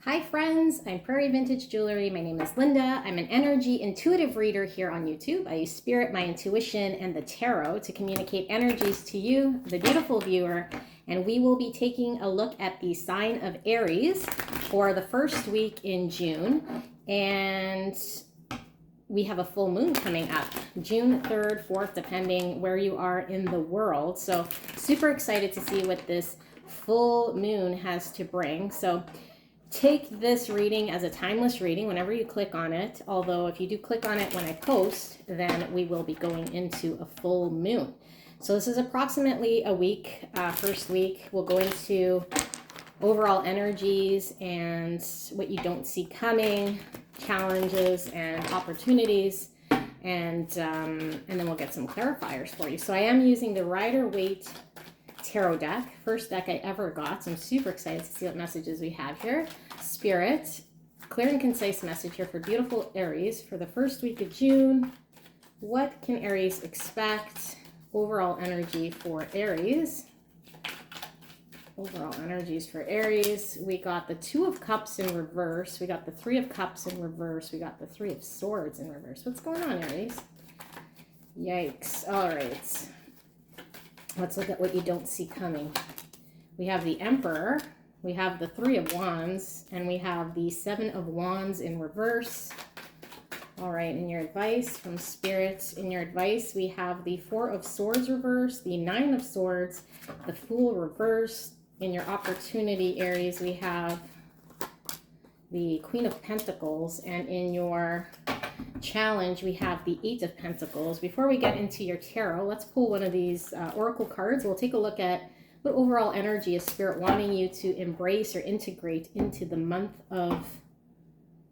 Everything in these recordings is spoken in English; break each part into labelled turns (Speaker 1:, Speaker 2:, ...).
Speaker 1: Hi friends, I'm Prairie Vintage Jewelry. My name is Linda. I'm an energy intuitive reader here on YouTube. I use spirit, my intuition, and the tarot to communicate energies to you, the beautiful viewer. And we will be taking a look at the sign of Aries for the first week in June. And we have a full moon coming up, June 3rd, 4th, depending where you are in the world. So super excited to see what this full moon has to bring. So take this reading as a timeless reading whenever you click on it. Although if you do click on it when I post, then we will be going into a full moon. So this is approximately a week, first week. We'll go into overall energies and what you don't see coming, challenges and opportunities, and then we'll get some clarifiers for you. So I am using the Rider-Waite tarot deck, first deck I ever got, so I'm super excited to see what messages we have here. Spirit, clear and concise message here for beautiful Aries for the first week of June. What can Aries expect? Overall energy for Aries. Overall energies for Aries. We got the Two of Cups in reverse. We got the Three of Cups in reverse. We got the Three of Swords in reverse. What's going on, Aries? Yikes. All right. Let's look at what you don't see coming. We have the Emperor, we have the Three of Wands, and we have the Seven of Wands in reverse. All right, in your advice from Spirit, in your advice, we have the Four of Swords reverse, the Nine of Swords, the Fool reverse. In your opportunity, Aries, we have the Queen of Pentacles, and in your challenge we have the Eight of Pentacles. Before we get into your tarot, let's pull one of these oracle cards. We'll take a look at what overall energy is Spirit wanting you to embrace or integrate into the month of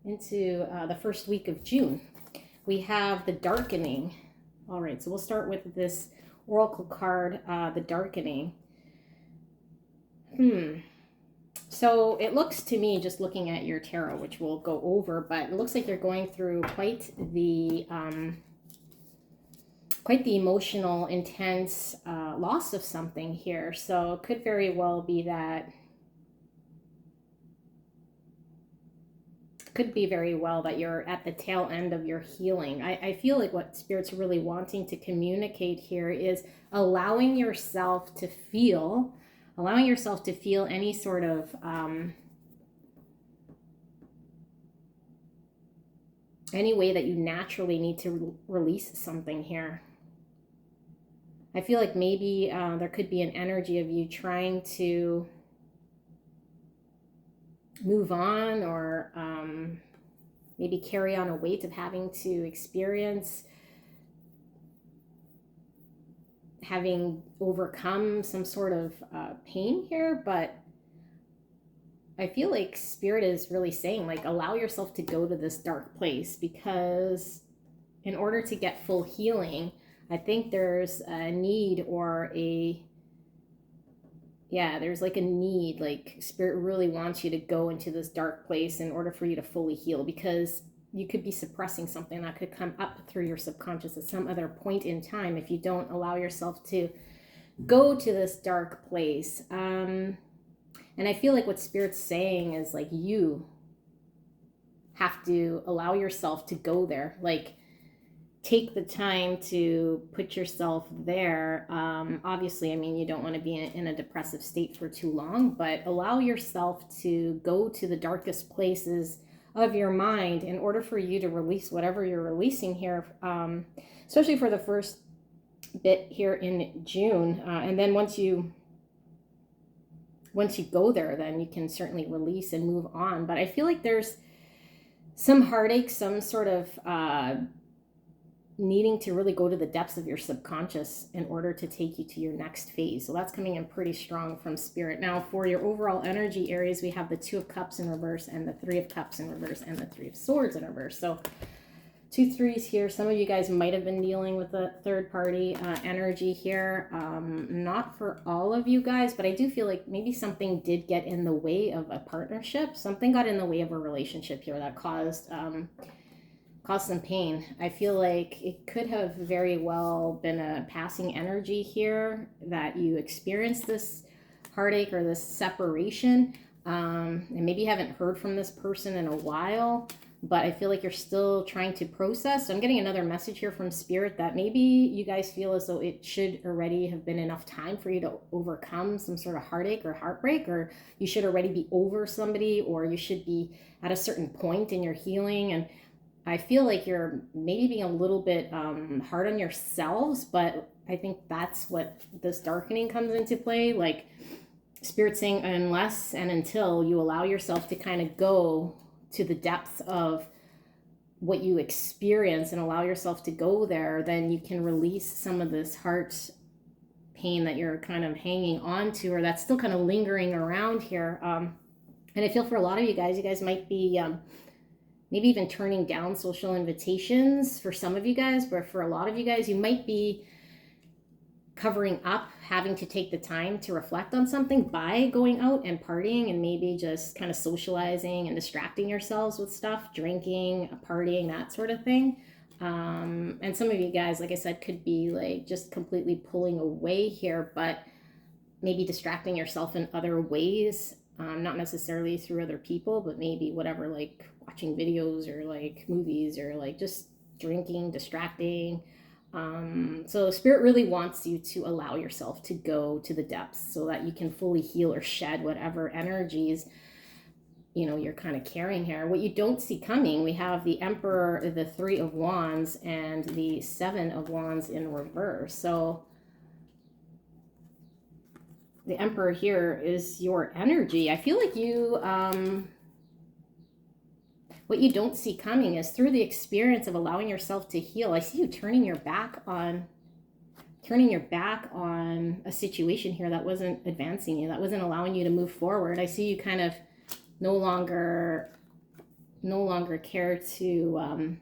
Speaker 1: the first week of June. We have the Darkening. All right, so we'll start with this oracle card, the Darkening. So it looks to me, just looking at your tarot, which we'll go over, but it looks like you're going through quite the emotional, intense loss of something here. So it could very well be that, you're at the tail end of your healing. I feel like what Spirit's really wanting to communicate here is allowing yourself to feel any sort of any way that you naturally need to release something here. I feel like maybe there could be an energy of you trying to move on, or maybe carry on a weight of having to experience having overcome some sort of pain here. But I feel like Spirit is really saying, like, allow yourself to go to this dark place, because in order to get full healing, I think there's a need, or there's like a need, like Spirit really wants you to go into this dark place in order for you to fully heal, because you could be suppressing something that could come up through your subconscious at some other point in time if you don't allow yourself to go to this dark place. And I feel like what Spirit's saying is, like, you have to allow yourself to go there. Like, take the time to put yourself there. Obviously, I mean, you don't want to be in a depressive state for too long, but allow yourself to go to the darkest places of your mind in order for you to release whatever you're releasing here, especially for the first bit here in June. And then once you go there, then you can certainly release and move on. But I feel like there's some heartache, some sort of needing to really go to the depths of your subconscious in order to take you to your next phase. So that's coming in pretty strong from Spirit. Now, for your overall energy, Aries, we have the Two of Cups in reverse, and the Three of Cups in reverse, and the Three of Swords in reverse. So 2 threes here. Some of you guys might have been dealing with a third party energy here. Not for all of you guys, but I do feel like maybe something did get in the way of a partnership. Something got in the way of a relationship here that caused some pain. I feel like it could have very well been a passing energy here that you experienced this heartache or this separation. And maybe you haven't heard from this person in a while, but I feel like you're still trying to process. So I'm getting another message here from Spirit that maybe you guys feel as though it should already have been enough time for you to overcome some sort of heartache or heartbreak, or you should already be over somebody, or you should be at a certain point in your healing. And I feel like you're maybe being a little bit hard on yourselves, but I think that's what this darkening comes into play. Like, Spirit saying, unless and until you allow yourself to kind of go to the depths of what you experience and allow yourself to go there, then you can release some of this heart pain that you're kind of hanging on to, or that's still kind of lingering around here. And I feel for a lot of you guys might be maybe even turning down social invitations for some of you guys, but for a lot of you guys, you might be covering up having to take the time to reflect on something by going out and partying and maybe just kind of socializing and distracting yourselves with stuff, drinking, partying, that sort of thing. And some of you guys, like I said, could be like just completely pulling away here, but maybe distracting yourself in other ways, not necessarily through other people, but maybe whatever, like watching videos or like movies or like just drinking, distracting. So Spirit really wants you to allow yourself to go to the depths so that you can fully heal or shed whatever energies, you know, you're kind of carrying here. What you don't see coming, we have the Emperor, the 3 of Wands, and the 7 of Wands in reverse. So the Emperor here is your energy. I feel like you, what you don't see coming is through the experience of allowing yourself to heal. I see you turning your back on a situation here that wasn't advancing you, that wasn't allowing you to move forward. I see you kind of no longer care to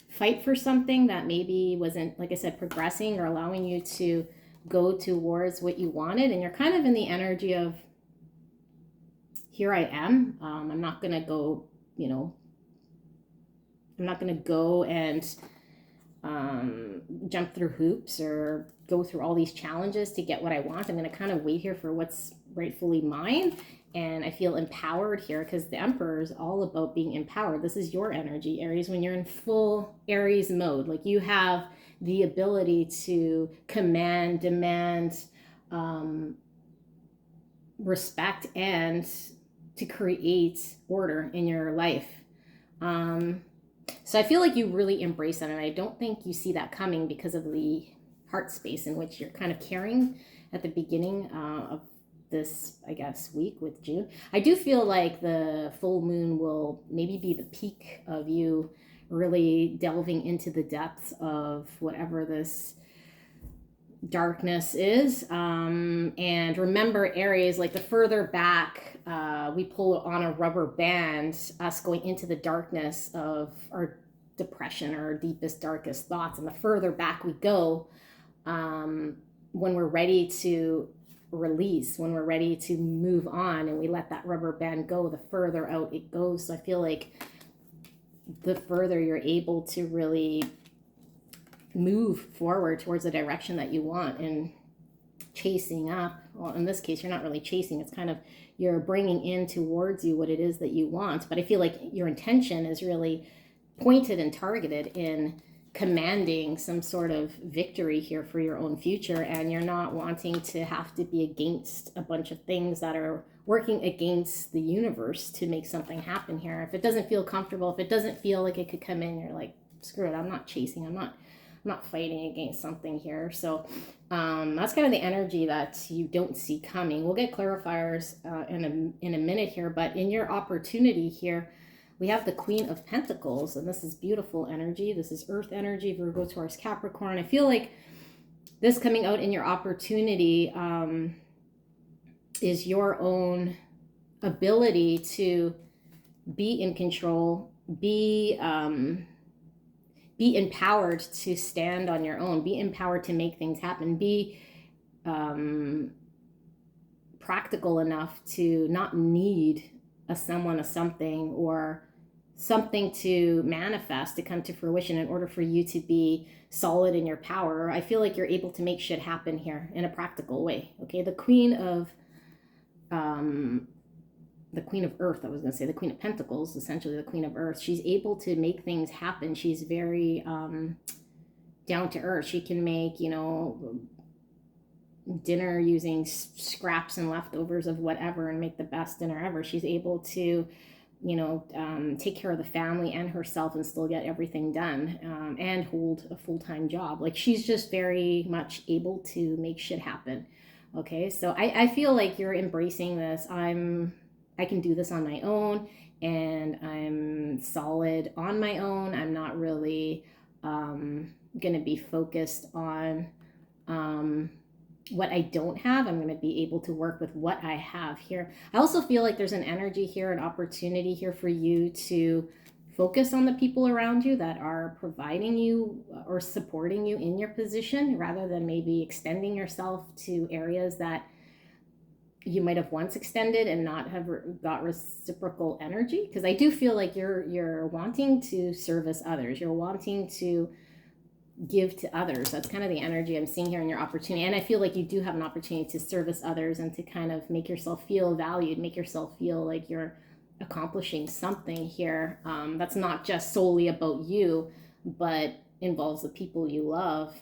Speaker 1: fight for something that maybe wasn't, like I said, progressing or allowing you to go towards what you wanted. And you're kind of in the energy of, here I am. I'm not going to go, you know, I'm not going to go and jump through hoops or go through all these challenges to get what I want. I'm going to kind of wait here for what's rightfully mine. And I feel empowered here because the Emperor is all about being empowered. This is your energy, Aries, when you're in full Aries mode. Like, you have the ability to command, demand, respect, and to create order in your life. So I feel like you really embrace that, and I don't think you see that coming because of the heart space in which you're kind of carrying at the beginning of this, I guess, week with June. I do feel like the full moon will maybe be the peak of you really delving into the depths of whatever this darkness is. And remember, Aries, like the further back we pull on a rubber band, us going into the darkness of our depression or our deepest, darkest thoughts, and the further back we go, when we're ready to release, when we're ready to move on and we let that rubber band go, the further out it goes. So I feel like the further you're able to really move forward towards the direction that you want, and chasing up, well, in this case, you're not really chasing, it's kind of you're bringing in towards you what it is that you want. But I feel like your intention is really pointed and targeted in commanding some sort of victory here for your own future, and you're not wanting to have to be against a bunch of things that are working against the universe to make something happen here. If it doesn't feel comfortable, if it doesn't feel like it could come in, you're like, screw it, I'm not chasing, I'm not fighting against something here. So that's kind of the energy that you don't see coming. We'll get clarifiers in a minute here, but in your opportunity here, we have the Queen of Pentacles, and this is beautiful energy. This is Earth energy, Virgo, Taurus, Capricorn. I feel like this coming out in your opportunity is your own ability to be in control, be empowered to stand on your own, be empowered to make things happen, be practical enough to not need a someone, a something, or something to manifest, to come to fruition in order for you to be solid in your power. I feel like you're able to make shit happen here in a practical way. Okay, the Queen of the Queen of Earth, I was going to say the Queen of Pentacles, essentially the Queen of Earth. She's able to make things happen. She's very down to earth. She can make, you know, dinner using scraps and leftovers of whatever and make the best dinner ever. She's able to, you know, take care of the family and herself and still get everything done, and hold a full-time job. Like, she's just very much able to make shit happen. Okay, so I feel like you're embracing this. I can do this on my own, and I'm solid on my own. I'm not really going to be focused on what I don't have. I'm going to be able to work with what I have here. I also feel like there's an energy here, an opportunity here for you to focus on the people around you that are providing you or supporting you in your position, rather than maybe extending yourself to areas that you might have once extended and not have got reciprocal energy. Because I do feel like you're wanting to service others. You're wanting to give to others. That's kind of the energy I'm seeing here in your opportunity. And I feel like you do have an opportunity to service others and to kind of make yourself feel valued, make yourself feel like you're accomplishing something here that's not just solely about you, but involves the people you love.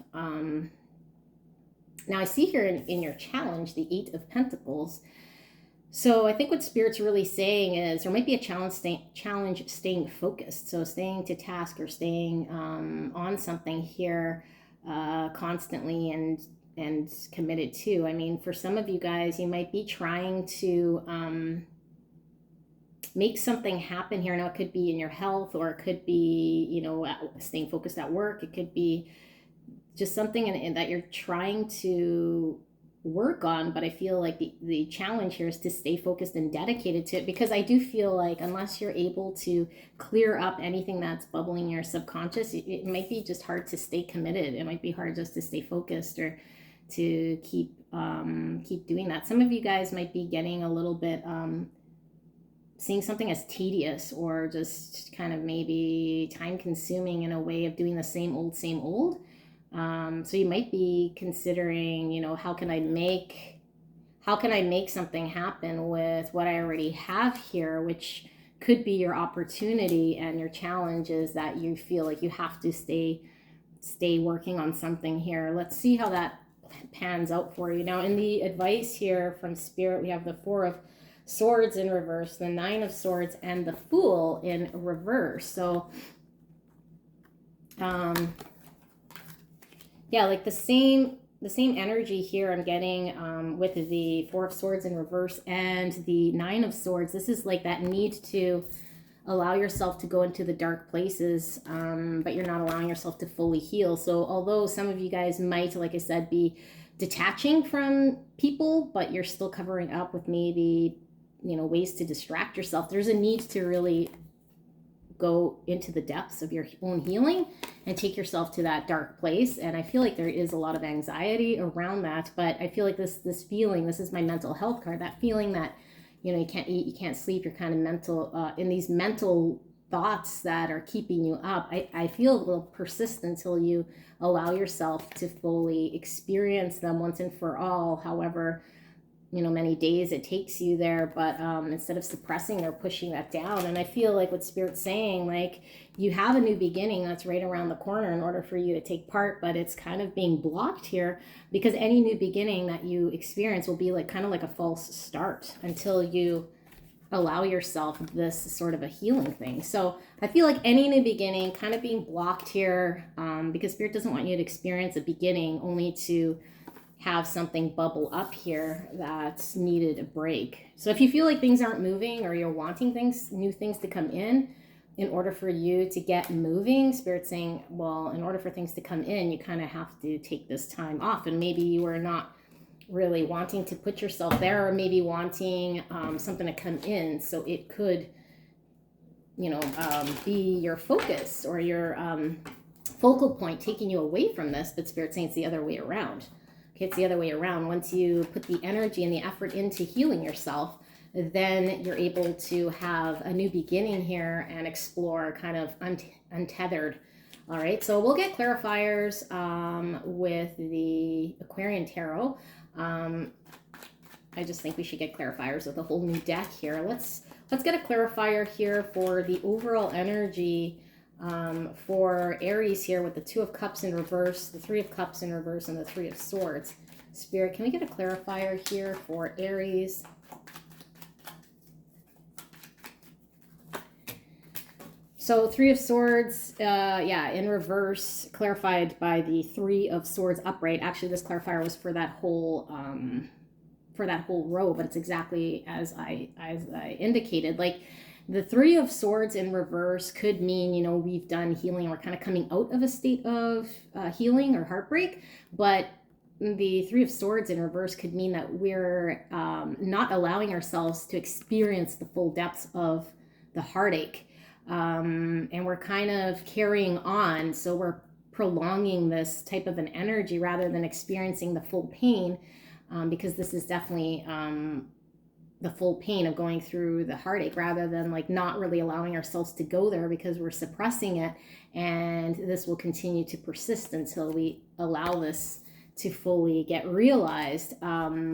Speaker 1: Now I see here in your challenge, the 8 of Pentacles. So I think what Spirit's really saying is there might be a challenge staying focused. So staying to task or staying on something here constantly and committed to. I mean, for some of you guys, you might be trying to make something happen here. Now it could be in your health, or it could be, you know, staying focused at work. It could be just something in that you're trying to work on, but I feel like the challenge here is to stay focused and dedicated to it, because I do feel like unless you're able to clear up anything that's bubbling in your subconscious, it might be just hard to stay committed. It might be hard just to stay focused or to keep doing that. Some of you guys might be getting a little bit seeing something as tedious, or just kind of maybe time consuming in a way of doing the same old. So you might be considering, you know, how can I make something happen with what I already have here, which could be your opportunity. And your challenge is that you feel like you have to stay working on something here. Let's see how that pans out for you. Now, in the advice here from Spirit, we have the 4 of Swords in reverse, the 9 of Swords, and the Fool in reverse. So yeah, like the same energy here I'm getting with the 4 of Swords in reverse and the 9 of Swords. This is like that need to allow yourself to go into the dark places, but you're not allowing yourself to fully heal. So although some of you guys might, like I said, be detaching from people, but you're still covering up with maybe, you know, ways to distract yourself, there's a need to really go into the depths of your own healing and take yourself to that dark place. And I feel like there is a lot of anxiety around that, but I feel like this feeling, this is my mental health card, that feeling that, you know, you can't eat, you can't sleep, you're kind of mental, in these mental thoughts that are keeping you up. I feel a little persist until you allow yourself to fully experience them once and for all, however, you know, many days it takes you there, but instead of suppressing or pushing that down. And I feel like what Spirit's saying, like, you have a new beginning that's right around the corner in order for you to take part, but it's kind of being blocked here because any new beginning that you experience will be like kind of like a false start until you allow yourself this sort of a healing thing. So I feel like any new beginning kind of being blocked here because Spirit doesn't want you to experience a beginning only to have something bubble up here that's needed a break. So if you feel like things aren't moving or you're wanting new things to come in order for you to get moving, Spirit's saying, well, in order for things to come in, you kind of have to take this time off. And maybe you are not really wanting to put yourself there, or maybe wanting something to come in. So it could, you know, be your focus or your focal point taking you away from this, but Spirit's saying it's the other way around. It's the other way around. Once you put the energy and the effort into healing yourself, then you're able to have a new beginning here and explore kind of untethered. All right, so we'll get clarifiers with the Aquarian Tarot. I just think we should get clarifiers with a whole new deck here. Let's get a clarifier here for the overall energy for Aries here with the 2 of Cups in reverse, the 3 of Cups in reverse, and the 3 of Swords. Spirit, can we get a clarifier here for Aries? So 3 of Swords, yeah, in reverse, clarified by the 3 of Swords upright. Actually, this clarifier was for that whole row, but it's exactly as I indicated. Like the 3 of Swords in reverse could mean, you know, we've done healing. We're kind of coming out of a state of healing or heartbreak, but the 3 of Swords in reverse could mean that we're not allowing ourselves to experience the full depths of the heartache. And we're kind of carrying on. So we're prolonging this type of an energy rather than experiencing the full pain, because this is definitely the full pain of going through the heartache, rather than like not really allowing ourselves to go there because we're suppressing it. And this will continue to persist until we allow this to fully get realized.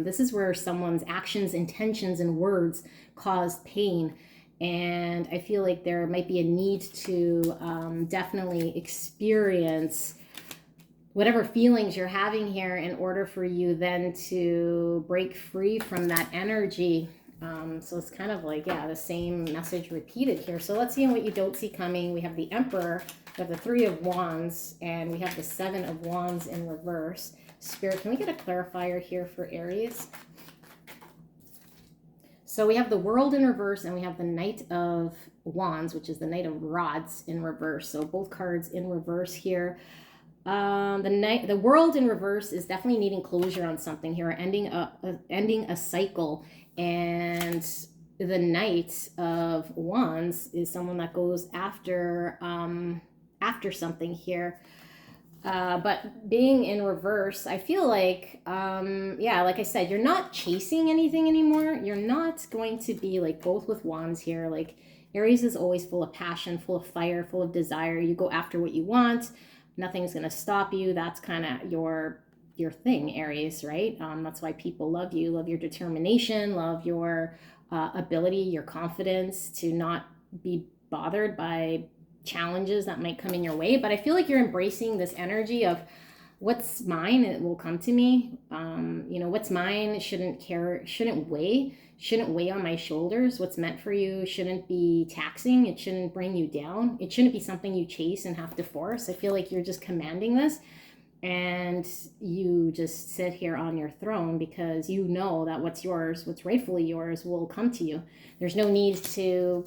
Speaker 1: This is where someone's actions, intentions, and words cause pain. And I feel like there might be a need to definitely experience whatever feelings you're having here in order for you then to break free from that energy. So it's kind of like, yeah, the same message repeated here. So let's see what you don't see coming. We have the Emperor, we have the 3 of Wands, and we have the 7 of Wands in reverse. Spirit, can we get a clarifier here for Aries? So we have the World in reverse, and we have the Knight of Wands, which is the Knight of Rods in reverse. So both cards in reverse here. The World in reverse is definitely needing closure on something here, ending a cycle. And the Knight of Wands is someone that goes after something here. But being in reverse, I feel like, yeah, like I said, you're not chasing anything anymore. You're not going to be like both with Wands here. Like Aries is always full of passion, full of fire, full of desire. You go after what you want. Nothing's going to stop you. That's kind of your thing, Aries, right? That's why people love you, love your determination, love your ability, your confidence to not be bothered by challenges that might come in your way. But I feel like you're embracing this energy of what's mine, it will come to me. You know, what's mine shouldn't weigh on my shoulders. What's meant for you shouldn't be taxing. It shouldn't bring you down. It shouldn't be something you chase and have to force. I feel like you're just commanding this, and you just sit here on your throne because you know that what's yours, what's rightfully yours, will come to you. There's no need to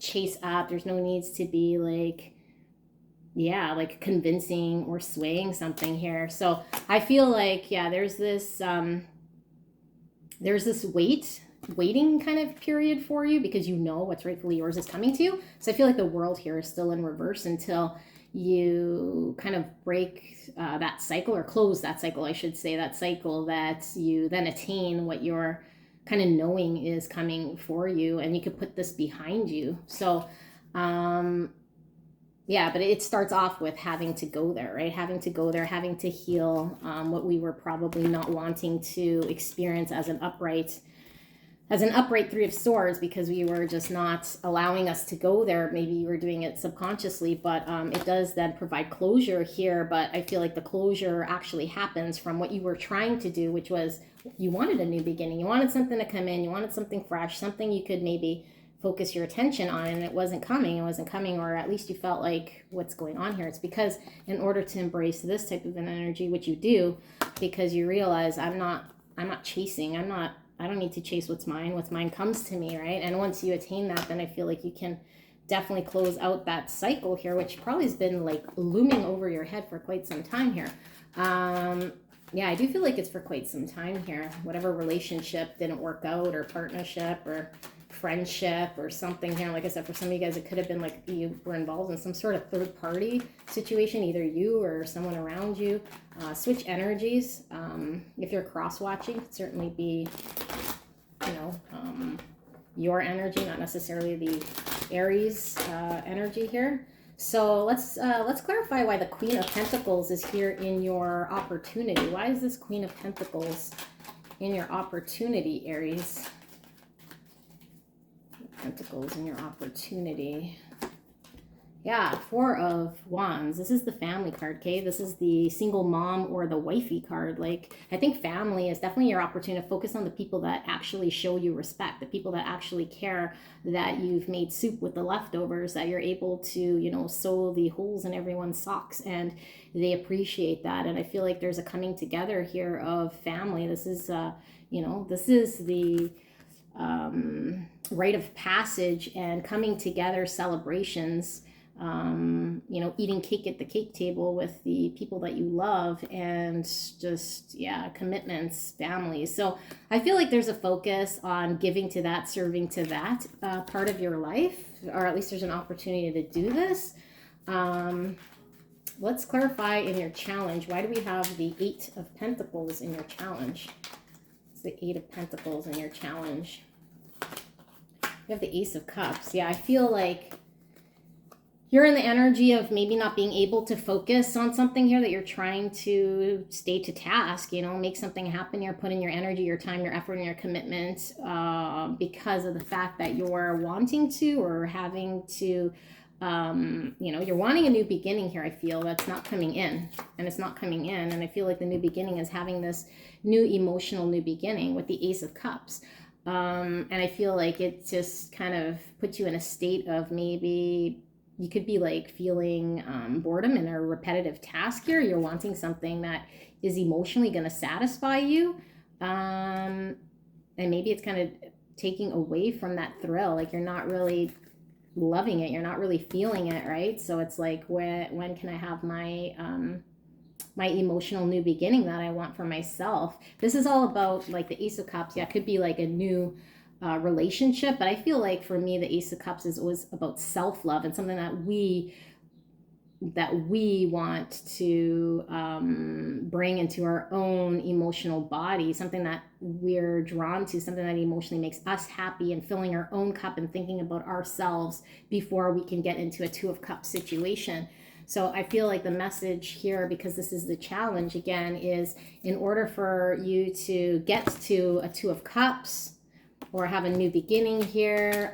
Speaker 1: chase up. There's no needs to be like, yeah, like convincing or swaying something here. So I feel like, yeah, there's this waiting kind of period for you because you know what's rightfully yours is coming to you. So I feel like the World here is still in reverse until you kind of break that cycle, or close that cycle, I should say, that cycle that you then attain what you're kind of knowing is coming for you, and you could put this behind you. So yeah, but it starts off with having to go there, right? Having to go there, having to heal what we were probably not wanting to experience as an upright 3 of Swords, because we were just not allowing us to go there. Maybe you were doing it subconsciously, but it does then provide closure here. But I feel like the closure actually happens from what you were trying to do, which was you wanted a new beginning. You wanted something to come in. You wanted something fresh, something you could maybe focus your attention on, and it wasn't coming, or at least you felt like, what's going on here? It's because in order to embrace this type of an energy, which you do, because you realize I'm not chasing, I don't need to chase what's mine comes to me, right? And once you attain that, then I feel like you can definitely close out that cycle here, which probably has been like looming over your head for quite some time here. Yeah, I do feel like it's for quite some time here. Whatever relationship didn't work out, or partnership, or friendship, or something here. Like I said, for some of you guys, it could have been like you were involved in some sort of third party situation, either you or someone around you. Switch energies. If you're cross watching, it could certainly be, you know, your energy, not necessarily the Aries energy here. So let's clarify why the Queen of Pentacles is here in your opportunity. Why is this Queen of Pentacles in your opportunity, Aries. Pentacles in your opportunity. Yeah, Four of Wands. This is the family card, okay? This is the single mom or the wifey card. Like, I think family is definitely your opportunity to focus on the people that actually show you respect, the people that actually care that you've made soup with the leftovers, that you're able to, you know, sew the holes in everyone's socks, and they appreciate that. And I feel like there's a coming together here of family. This is, you know, this is the rite of passage and coming together celebrations. You know, eating cake at the cake table with the people that you love, and just, yeah, commitments, families. So I feel like there's a focus on giving to that, serving to that part of your life, or at least there's an opportunity to do this. Let's clarify in your challenge. Why do we have the Eight of Pentacles in your challenge? It's the Eight of Pentacles in your challenge. You have the Ace of Cups. Yeah, I feel like you're in the energy of maybe not being able to focus on something here, that you're trying to stay to task, you know, make something happen. You're putting your energy, your time, your effort, and your commitment because of the fact that you're wanting to, or having to, you know, you're wanting a new beginning here. I feel that's not coming in, and it's not coming in. And I feel like the new beginning is having this new emotional new beginning with the Ace of Cups. And I feel like it just kind of puts you in a state of, maybe you could be like feeling boredom in a repetitive task here. You're wanting something that is emotionally going to satisfy you. And maybe it's kind of taking away from that thrill. Like, you're not really loving it. You're not really feeling it, right? So it's like, when can I have my my emotional new beginning that I want for myself? This is all about, like, the Ace of Cups. Yeah, it could be like a new relationship, but I feel like for me, the Ace of Cups is always about self-love, and something that we want to bring into our own emotional body, something that we're drawn to, something that emotionally makes us happy, and filling our own cup and thinking about ourselves before we can get into a Two of Cups situation. So I feel like the message here, because this is the challenge again, is in order for you to get to a Two of Cups, or have a new beginning here,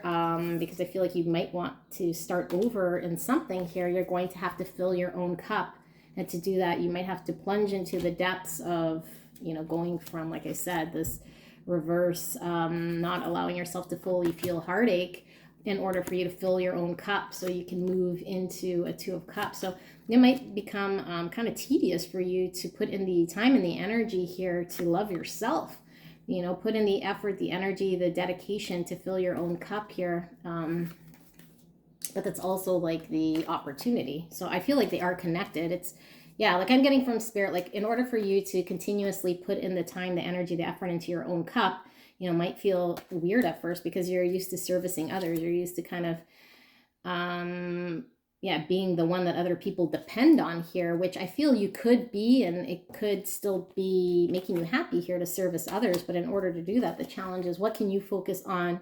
Speaker 1: because I feel like you might want to start over in something here, you're going to have to fill your own cup. And to do that, you might have to plunge into the depths of, you know, going from, like I said, this reverse, not allowing yourself to fully feel heartache, in order for you to fill your own cup, so you can move into a Two of Cups. So it might become kind of tedious for you to put in the time and the energy here to love yourself. You know, put in the effort, the energy, the dedication to fill your own cup here. But that's also like the opportunity. So I feel like they are connected. It's, yeah, like I'm getting from Spirit, like in order for you to continuously put in the time, the energy, the effort into your own cup, you know, might feel weird at first, because you're used to servicing others. You're used to kind of, being the one that other people depend on here, which I feel you could be, and it could still be making you happy here to service others. But in order to do that, the challenge is, what can you focus on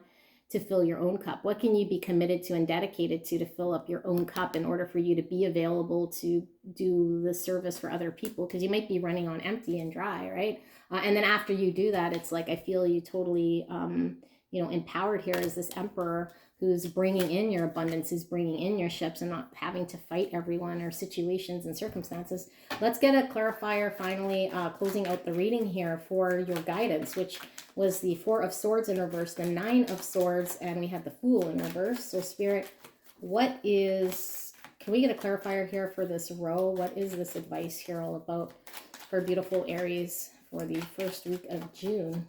Speaker 1: to fill your own cup? What can you be committed to and dedicated to fill up your own cup, in order for you to be available to do the service for other people? Because you might be running on empty and dry, right? And then after you do that, it's like, I feel you totally, you know, empowered here as this Emperor, who's bringing in your abundance, who's bringing in your ships, and not having to fight everyone or situations and circumstances. Let's get a clarifier finally, closing out the reading here for your guidance, which was the Four of Swords in reverse, the Nine of Swords, and we have the Fool in reverse. So Spirit, what is, can we get a clarifier here for this row? What is this advice here all about for beautiful Aries for the first week of June?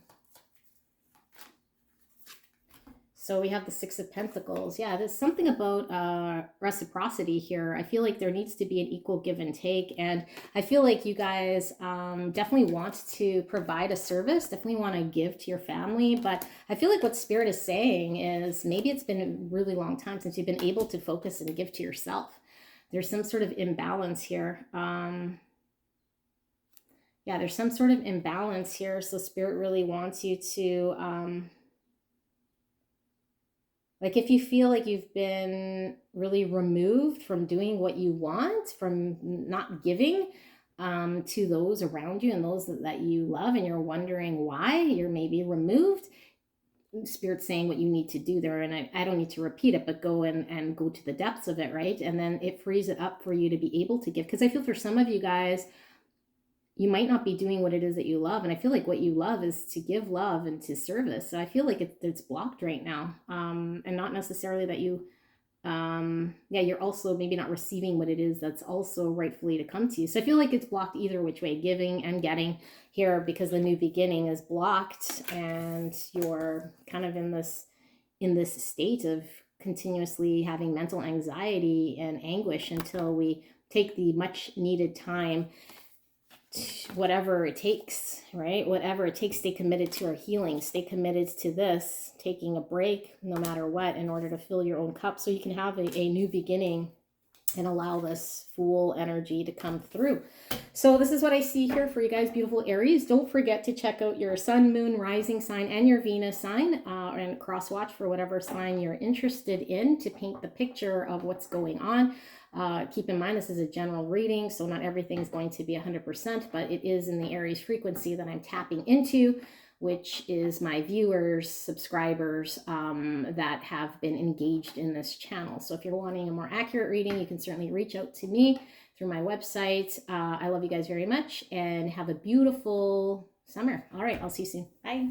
Speaker 1: So we have the Six of Pentacles. Yeah, there's something about reciprocity here. I feel like there needs to be an equal give and take. And I feel like you guys definitely want to provide a service, definitely want to give to your family. But I feel like what Spirit is saying is, maybe it's been a really long time since you've been able to focus and give to yourself. There's some sort of imbalance here. Yeah, there's some sort of imbalance here. So Spirit really wants you to... like, if you feel like you've been really removed from doing what you want, from not giving, to those around you and those that you love, and you're wondering why you're maybe removed. Spirit's saying what you need to do there, and I don't need to repeat it, but go and go to the depths of it, right? And then it frees it up for you to be able to give. Because I feel for some of you guys, you might not be doing what it is that you love, and I feel like what you love is to give love and to service. So I feel like it's blocked right now, and not necessarily that you you're also maybe not receiving what it is that's also rightfully to come to you. So I feel like it's blocked either which way, giving and getting here, because the new beginning is blocked, and you're kind of in this state of continuously having mental anxiety and anguish until we take the much needed time, whatever it takes, right? Whatever it takes, stay committed to our healing, stay committed to this, taking a break no matter what, in order to fill your own cup so you can have a new beginning and allow this Fool energy to come through. So this is what I see here for you guys, beautiful Aries. Don't forget to check out your sun, moon, rising sign, and your Venus sign, and cross watch for whatever sign you're interested in to paint the picture of what's going on. Keep in mind, this is a general reading, so not everything's going to be 100%, but it is in the Aries frequency that I'm tapping into, which is my viewers, subscribers that have been engaged in this channel. So if you're wanting a more accurate reading, you can certainly reach out to me through my website. I love you guys very much, and have a beautiful summer. All right, I'll see you soon. Bye.